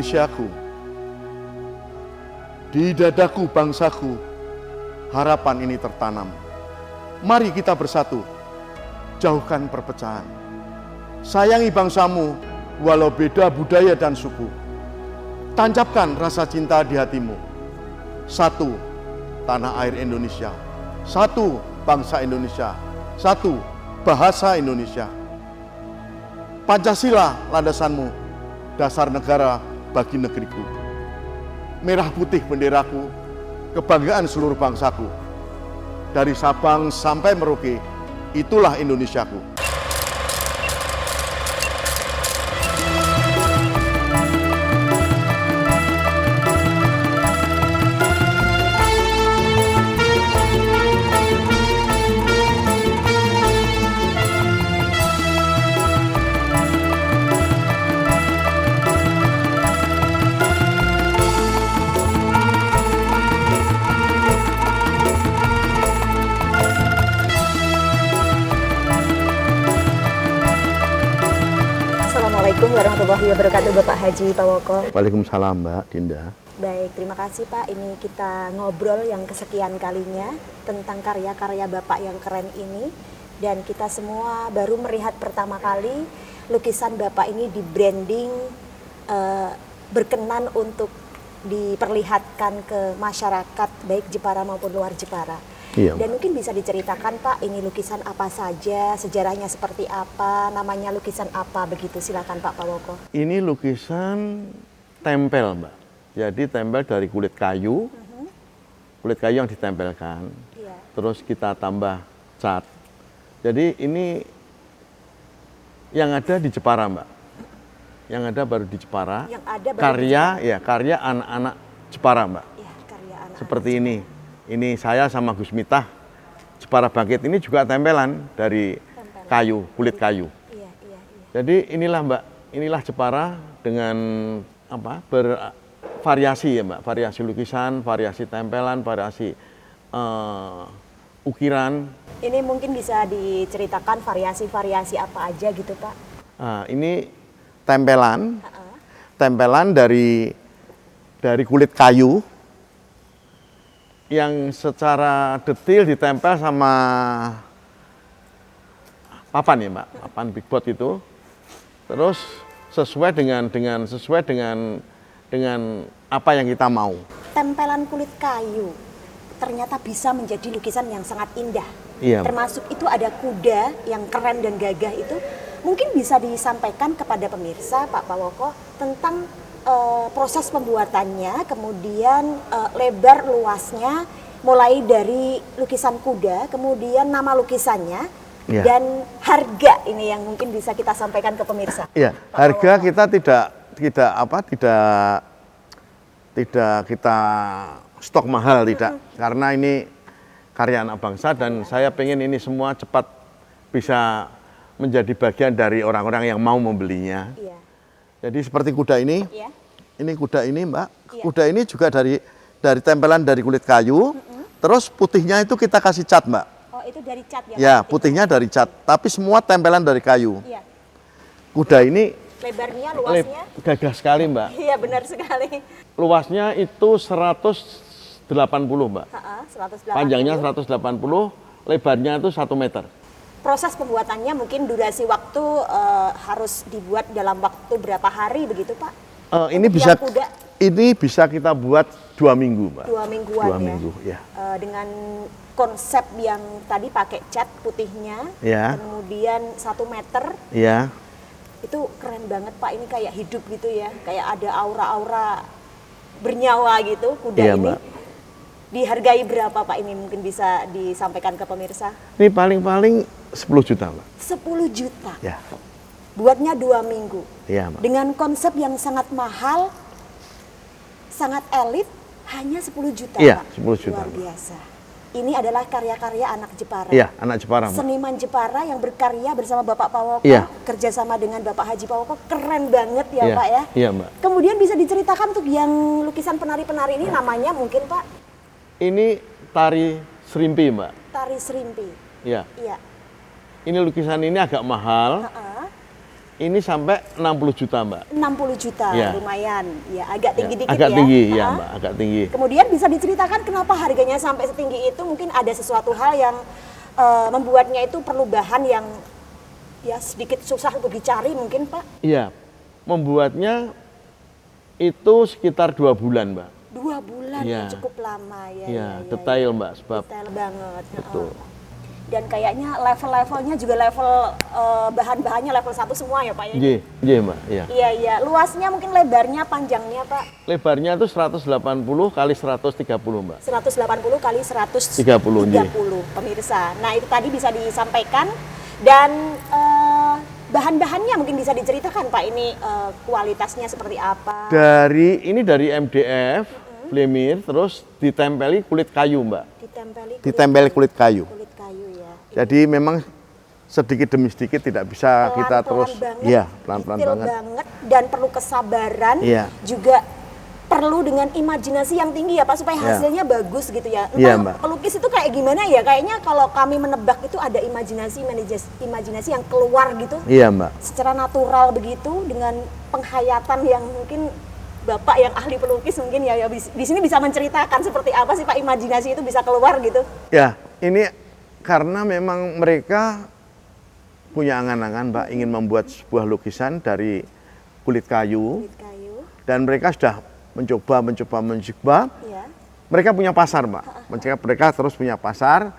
Indonesiaku, di dadaku bangsaku, harapan ini tertanam. Mari kita bersatu, jauhkan perpecahan. Sayangi bangsamu, walau beda budaya dan suku. Tancapkan rasa cinta di hatimu. Satu, tanah air Indonesia. Satu, bangsa Indonesia. Satu, bahasa Indonesia. Pancasila landasanmu, dasar negara bagi negeriku. Merah putih benderaku, kebanggaan seluruh bangsaku. Dari Sabang sampai Merauke, itulah Indonesiaku. Assalamualaikum warahmatullahi wabarakatuh, Bapak Haji Pawoko. Waalaikumsalam, Mbak Dinda. Baik, terima kasih Pak. Ini kita ngobrol yang kesekian kalinya tentang karya-karya Bapak yang keren ini. Dan kita semua baru melihat pertama kali lukisan Bapak ini di branding, berkenan untuk diperlihatkan ke masyarakat baik Jepara maupun luar Jepara. Iya, Dan mungkin bisa diceritakan Pak, ini lukisan apa saja, sejarahnya seperti apa, namanya lukisan apa, begitu. Silakan Pak Pawoko. ini lukisan tempel, Mbak. Jadi tempel dari kulit kayu yang ditempelkan, Iya. terus kita tambah cat. Jadi ini yang ada di Jepara, Mbak. Yang ada baru di Jepara. Yang ada baru Karya anak-anak Jepara, Mbak. Ya, karya anak. Seperti ini. Ini saya sama Gus Mitah. Jepara Bangkit ini juga tempelan dari kayu, kulit kayu. Iya. Jadi inilah, Mbak, inilah Jepara dengan apa? Bervariasi ya, Mbak. Variasi lukisan, variasi tempelan, variasi ukiran. Ini mungkin bisa diceritakan variasi-variasi apa aja gitu Pak? Nah, ini tempelan dari kulit kayu yang secara detail ditempel sama papan ya, Mbak, papan big board itu. Terus sesuai dengan apa yang kita mau. Tempelan kulit kayu ternyata bisa menjadi lukisan yang sangat indah. Iya. Termasuk itu ada kuda yang keren dan gagah itu. Mungkin bisa disampaikan kepada pemirsa Pak Pawoko tentang proses pembuatannya, kemudian lebar luasnya, mulai dari lukisan kuda, kemudian nama lukisannya, Iya. dan harga ini yang mungkin bisa kita sampaikan ke pemirsa. Iya, harga kita tidak kita stok mahal, tidak, karena ini karya anak bangsa dan saya pengen ini semua cepat bisa menjadi bagian dari orang-orang yang mau membelinya. Iya. Jadi seperti kuda ini, Iya. ini kuda ini, Mbak. Iya. Kuda ini juga dari tempelan dari kulit kayu. Terus putihnya itu kita kasih cat, Mbak. Oh, itu dari cat ya? Ya, Pak? putihnya dari cat, tapi semua tempelan dari kayu. Iya. Kuda ini Lebarnya, luasnya? gagah sekali, Mbak. Iya, benar sekali. Luasnya itu 180, Mbak. 180. Panjangnya 180, lebarnya itu 1 meter. Proses pembuatannya mungkin durasi waktu harus dibuat dalam waktu berapa hari begitu Pak? Ini Untuk bisa yang kuda bisa kita buat 2 minggu, Mbak. 2 mingguan 2 ya. minggu, ya. Dengan konsep yang tadi pakai cat putihnya, Ya. kemudian 1 meter, Ya. itu keren banget Pak. Ini kayak hidup gitu ya, kayak ada aura-aura bernyawa gitu kuda Iya, ini. Mbak. Dihargai berapa Pak ini mungkin bisa disampaikan ke pemirsa? Ini paling 10 juta, Mbak. 10 juta. Ya. Buatnya 2 minggu. Iya, Mbak. Dengan konsep yang sangat mahal, sangat elit, hanya 10 juta. Iya, Pak. 10 juta, Luar Mbak. biasa. Ini adalah karya-karya anak Jepara. Iya, anak Jepara, Mbak. Seniman Jepara yang berkarya bersama Bapak Pawoko, Iya. kerjasama dengan Bapak Haji Pawoko, keren banget ya Iya, Pak ya. iya, Mbak. Kemudian bisa diceritakan untuk yang lukisan penari-penari ini namanya mungkin Pak? Ini tari serimpi, Mbak. Tari serimpi. Ya. Iya. Ini lukisan ini agak mahal Heeh. ini sampai 60 juta, Mbak. 60 juta, Ya. lumayan. Ya, agak tinggi dikit Agak ya. tinggi, ya, Ah. Mbak, agak tinggi. Kemudian bisa diceritakan kenapa harganya sampai setinggi itu? Mungkin ada sesuatu hal yang membuatnya itu perlu bahan yang ya sedikit susah untuk dicari mungkin, Pak? Iya, membuatnya itu sekitar 2 bulan, Mbak. 2 bulan, Iya. cukup lama ya. Iya, ya, detail, Mbak, sebab Detail banget. betul. Dan kayaknya level-levelnya juga level bahan-bahannya level 1 semua ya, Pak ya? Iya, iya, Mbak, iya. Iya, iya. Luasnya mungkin lebarnya, panjangnya, Pak? Lebarnya itu 180 kali 130, Mbak. 180 kali 130, 30, pemirsa. Nah, itu tadi bisa disampaikan dan bahan-bahannya mungkin bisa diceritakan, Pak, ini kualitasnya seperti apa? Ini dari MDF, Flemir, terus ditempeli kulit kayu, Mbak. Ditempeli kulit kayu. Kulit kayu ya. Jadi memang sedikit demi sedikit tidak bisa kita terus, iya, pelan-pelan detail banget. banget dan perlu kesabaran, Iya. juga perlu dengan imajinasi yang tinggi ya Pak supaya Iya. hasilnya bagus gitu ya. Iya, Entah Mbak. pelukis itu kayak gimana ya? Kayaknya kalau kami menebak itu ada imajinasi yang keluar gitu Iya, Mbak. secara natural begitu dengan penghayatan yang mungkin Bapak yang ahli pelukis mungkin ya di sini bisa menceritakan seperti apa sih Pak imajinasi itu bisa keluar gitu. Ya, ini karena memang mereka punya angan-angan, Mbak, ingin membuat sebuah lukisan dari kulit kayu, Kulit kayu. dan mereka sudah mencoba. Ya. Mereka punya pasar, Mbak. Mereka terus punya pasar.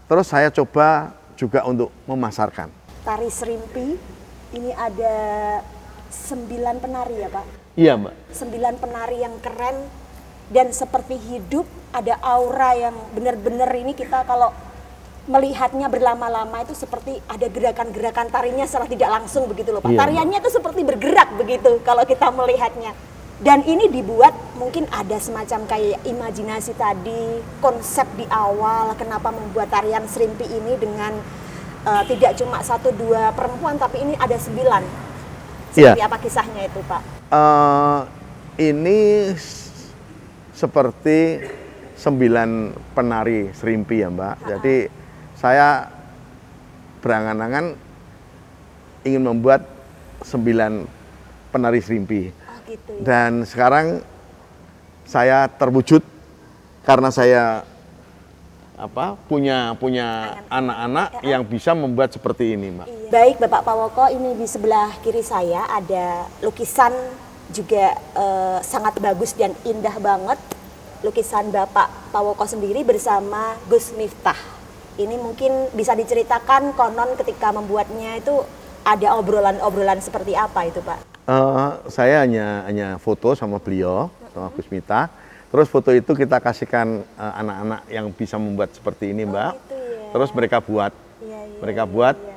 Terus saya coba juga untuk memasarkan. Tari Serimpi ini ada 9 penari ya Pak. Iya, Mbak. 9 penari yang keren dan seperti hidup, ada aura yang benar-benar ini kita kalau melihatnya berlama-lama itu seperti ada gerakan-gerakan tarinya secara tidak langsung begitu loh Pak. Iya, Tariannya itu seperti bergerak begitu kalau kita melihatnya. Dan ini dibuat mungkin ada semacam kayak imajinasi tadi, konsep di awal kenapa membuat tarian Serimpi ini dengan tidak cuma 1-2 perempuan tapi ini ada 9. Seperti apa kisahnya itu Pak? Ini seperti 9 penari Serimpi ya, Mbak. Jadi saya berangan-angan ingin membuat 9 penari Serimpi. Oh gitu ya. Dan sekarang saya terwujud karena saya punya anak-anak yang bisa membuat seperti ini, Mbak. Iya. Baik Bapak Pawoko, ini di sebelah kiri saya ada lukisan juga sangat bagus dan indah banget. Lukisan Bapak Pawoko sendiri bersama Gus Miftah. Ini mungkin bisa diceritakan konon ketika membuatnya itu ada obrolan-obrolan seperti apa itu Pak? Saya hanya foto sama beliau, sama Gus Miftah. Terus foto itu kita kasihkan anak-anak yang bisa membuat seperti ini, Mbak. Gitu ya. Terus mereka buat, Iya.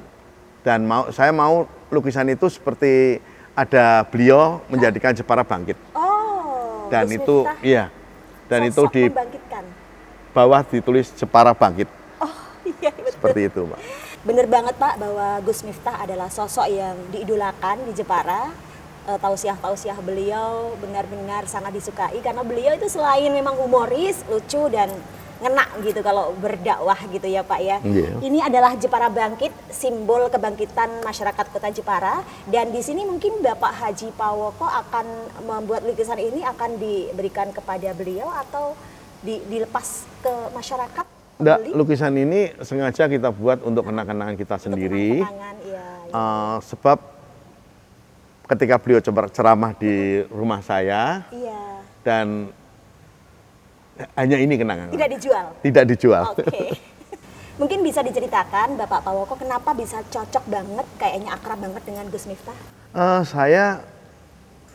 dan saya mau lukisan itu seperti ada beliau menjadikan Jepara bangkit. Oh. Dan Gus itu, Miftah iya, dan itu sosok di membangkitkan. bawah ditulis Jepara bangkit, Oh iya betul. seperti itu, Mbak. Bener banget Pak bahwa Gus Miftah adalah sosok yang diidolakan di Jepara. Tausiah-tausiah beliau benar-benar sangat disukai karena beliau itu selain memang humoris, lucu dan ngena gitu kalau berdakwah gitu ya Pak ya. Iya. Ini adalah Jepara Bangkit, simbol kebangkitan masyarakat Kota Jepara, dan di sini mungkin Bapak Haji Pawoko akan membuat lukisan ini akan diberikan kepada beliau atau dilepas ke masyarakat. Nggak, pembeli? lukisan ini sengaja kita buat untuk kenang-kenangan kita sendiri. Kenang-kenangan, iya. Sebab ketika beliau ceramah di rumah saya, Iya. dan hanya ini kenangan. Tidak dijual. Tidak dijual. Oke. Mungkin bisa diceritakan Bapak Pawoko kenapa bisa cocok banget, kayaknya akrab banget dengan Gus Miftah? Saya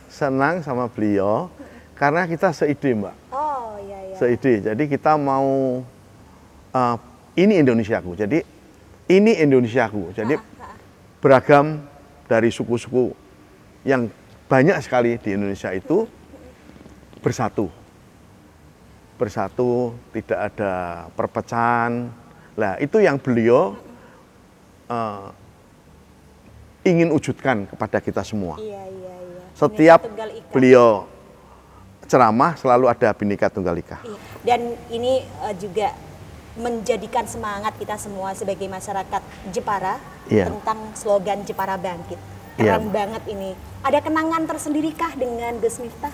senang sama beliau karena kita seide, Mbak. Oh iya iya. Seide. Jadi kita mau ini Indonesiaku. Jadi ini Indonesiaku. Jadi beragam dari suku-suku yang banyak sekali di Indonesia itu bersatu. Bersatu, tidak ada perpecahan. Nah, itu yang beliau ingin wujudkan kepada kita semua. Iya iya iya. Setiap Bhinneka Tunggal Ika. beliau ceramah selalu ada Bhinneka Tunggal Ika. Iya. Dan ini juga menjadikan semangat kita semua sebagai masyarakat Jepara Iya. tentang slogan Jepara Bangkit. Keren banget ini. Ada kenangan tersendirikah dengan Gus Miftah?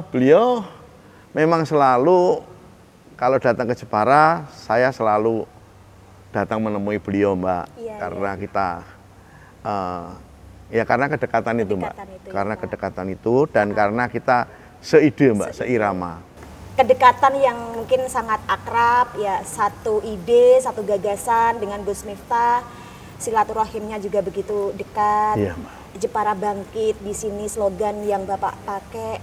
Beliau memang selalu kalau datang ke Jepara, saya selalu datang menemui beliau, Mbak. Iya, karena kita ya karena kedekatan itu, Mbak. Itu, karena ya, kedekatan itu dan karena kita seide, Mbak, seirama. Kedekatan yang mungkin sangat akrab, ya, satu ide, satu gagasan dengan Gus Miftah, silaturahimnya juga begitu dekat. Iya, Mbak. Jepara Bangkit, di sini slogan yang Bapak pakai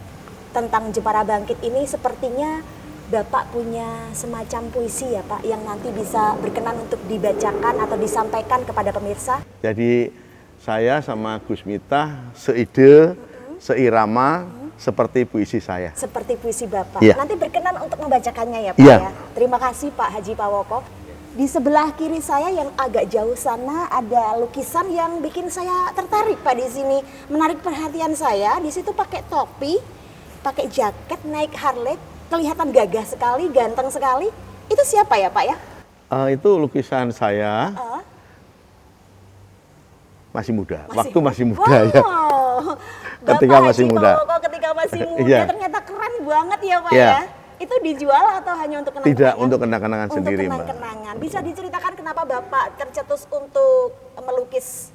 tentang Jepara Bangkit ini sepertinya Bapak punya semacam puisi ya Pak, yang nanti bisa berkenan untuk dibacakan atau disampaikan kepada pemirsa. Jadi saya sama Gus Miftah seide, seirama, seperti puisi saya. Seperti puisi Bapak. Iya. Nanti berkenan untuk membacakannya ya Pak Iya. ya. Terima kasih Pak Haji Pawoko. Di sebelah kiri saya yang agak jauh sana ada lukisan yang bikin saya tertarik Pak di sini. Menarik perhatian saya. Di situ pakai topi, pakai jaket, naik Harley, kelihatan gagah sekali, ganteng sekali. Itu siapa ya Pak ya? Itu lukisan saya masih muda. Waktu masih muda ya. Ketika Bapak masih Haji muda. Pawoko ketika masih muda Iya. ternyata keren banget ya Pak Iya. ya. Itu dijual atau hanya untuk kenang-kenangan? Tidak, untuk kenang-kenangan sendiri, Untuk Mbak. kenang-kenangan. Bisa diceritakan kenapa Bapak tercetus untuk melukis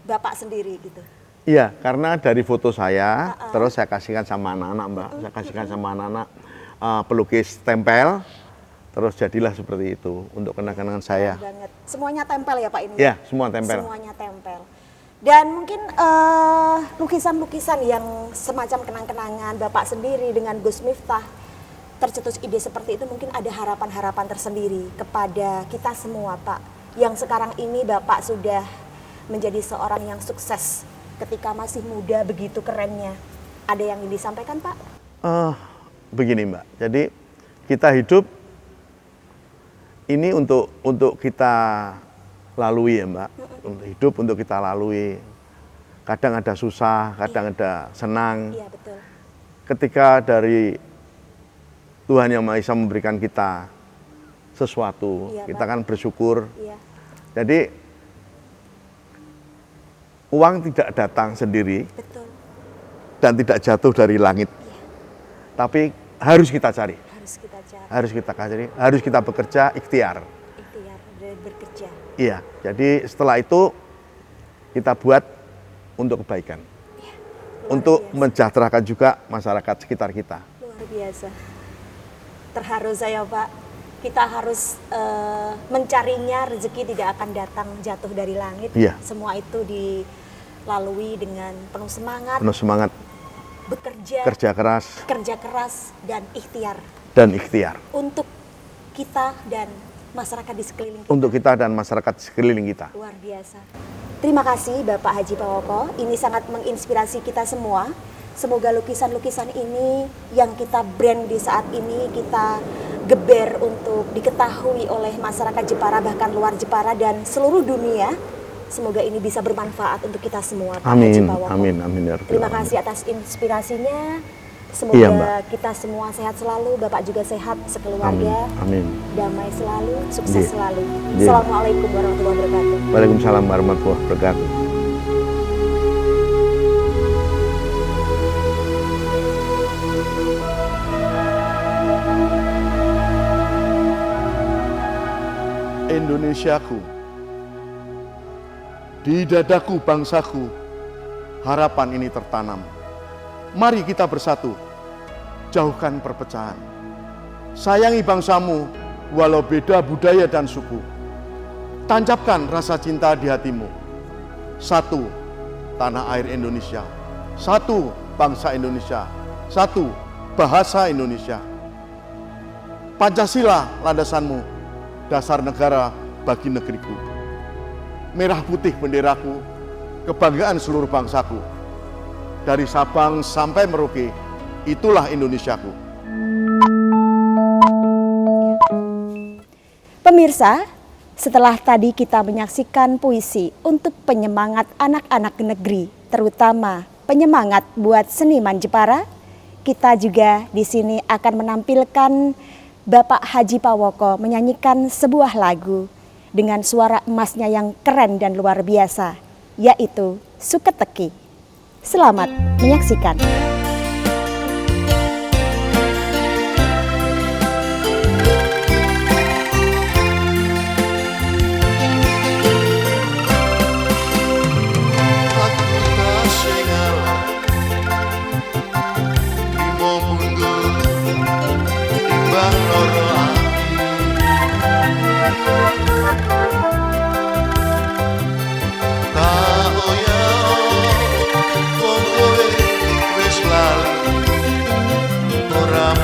Bapak sendiri gitu? Iya, karena dari foto saya, terus saya kasihkan sama anak-anak, Mbak. Saya kasihkan sama anak-anak pelukis tempel, terus jadilah seperti itu untuk kenang-kenangan saya. Banget. Semuanya tempel ya Pak ini? Iya, semua tempel. Semuanya tempel. Dan mungkin lukisan-lukisan yang semacam kenang-kenangan Bapak sendiri dengan Gus Miftah, tercetus ide seperti itu, mungkin ada harapan-harapan tersendiri kepada kita semua Pak. Yang sekarang ini Bapak sudah menjadi seorang yang sukses ketika masih muda begitu kerennya. Ada yang ingin disampaikan Pak? Begini, Mbak. Jadi kita hidup ini untuk kita lalui ya, Mbak. Untuk hidup untuk kita lalui. Kadang ada susah, kadang ada senang. Iya betul. Ketika dari Tuhan Yang Maha Esa memberikan kita sesuatu, Iya, kita Pak. kan bersyukur. Iya. Jadi uang tidak datang sendiri Betul. dan tidak jatuh dari langit. Iya. Tapi harus kita cari. Harus kita cari. Harus kita cari, harus kita bekerja ikhtiar. Ikhtiar dan bekerja. Iya, jadi setelah itu kita buat untuk kebaikan. Luar Untuk biasa. mensejahterakan juga masyarakat sekitar kita. Luar biasa. Terharu saya Pak. Kita harus mencarinya, rezeki tidak akan datang jatuh dari langit. Iya. Semua itu dilalui dengan penuh semangat, Penuh semangat, bekerja, kerja keras, dan ikhtiar dan ikhtiar. untuk kita dan masyarakat di sekeliling kita. Untuk kita dan masyarakat sekeliling kita. Luar biasa. Terima kasih Bapak Haji Pawoko. Ini sangat menginspirasi kita semua. Semoga lukisan-lukisan ini yang kita brand di saat ini, kita geber untuk diketahui oleh masyarakat Jepara, bahkan luar Jepara dan seluruh dunia. Semoga ini bisa bermanfaat untuk kita semua, Pak Haji Amin, Pawoko. amin, amin. Ya Rabbil Terima Alamin. kasih atas inspirasinya. Semoga Iya, Mbak. kita semua sehat selalu, Bapak juga sehat sekeluarga. Amin, amin. Damai selalu, sukses Iya. selalu. Iya. Assalamualaikum warahmatullahi wabarakatuh. Waalaikumsalam warahmatullahi wabarakatuh. Indonesiaku, di dadaku bangsaku, harapan ini tertanam. Mari kita bersatu, jauhkan perpecahan. Sayangi bangsamu, walau beda budaya dan suku. Tancapkan rasa cinta di hatimu. Satu, tanah air Indonesia. Satu, bangsa Indonesia. Satu, bahasa Indonesia. Pancasila landasanmu, dasar negara bagi negeriku. Merah putih benderaku, kebanggaan seluruh bangsaku. Dari Sabang sampai Merauke, itulah Indonesiaku. Pemirsa, setelah tadi kita menyaksikan puisi untuk penyemangat anak-anak negeri, terutama penyemangat buat seniman Jepara, kita juga di sini akan menampilkan Bapak Haji Pawoko menyanyikan sebuah lagu dengan suara emasnya yang keren dan luar biasa. yaitu Suketeki. Selamat menyaksikan.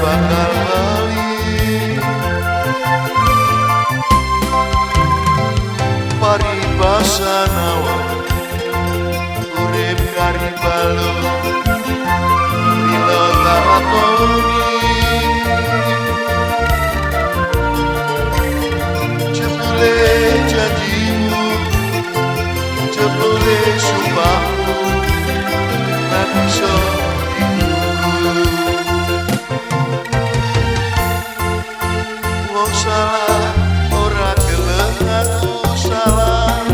Bakal bali paribasanawa urip kari balo lilo takoni jebule janjimu jebule sumpahmu ra bisa salah ora gelem aku salah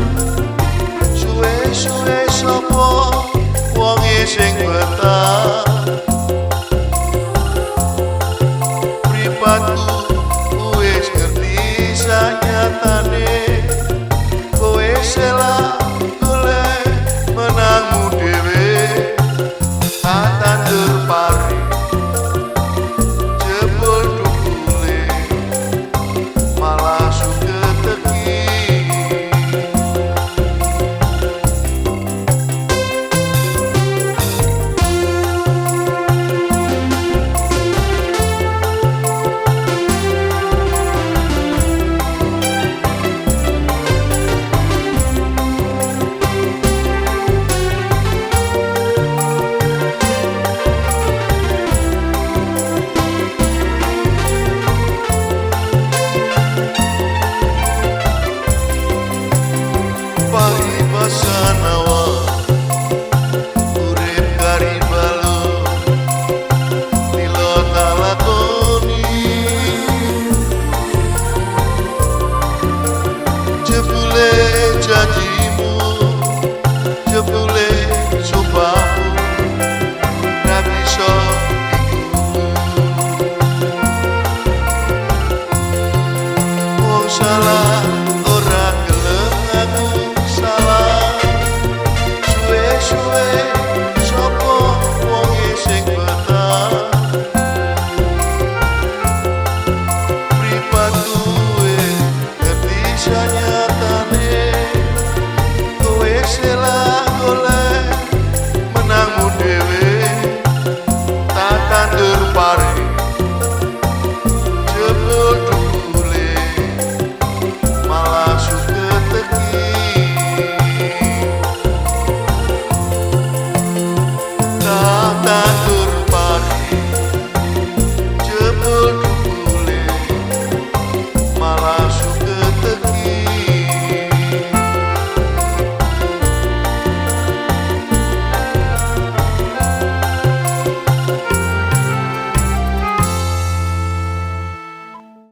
suwe-suwe sapa wonge sing betah mripatku wis ngerti sanyatane kowe salah golek menangmu dhewe katandur pari paribasanawa urip kari balo lilo talakoni jebule janjimu jebule sumpahmu ra bisa wong salah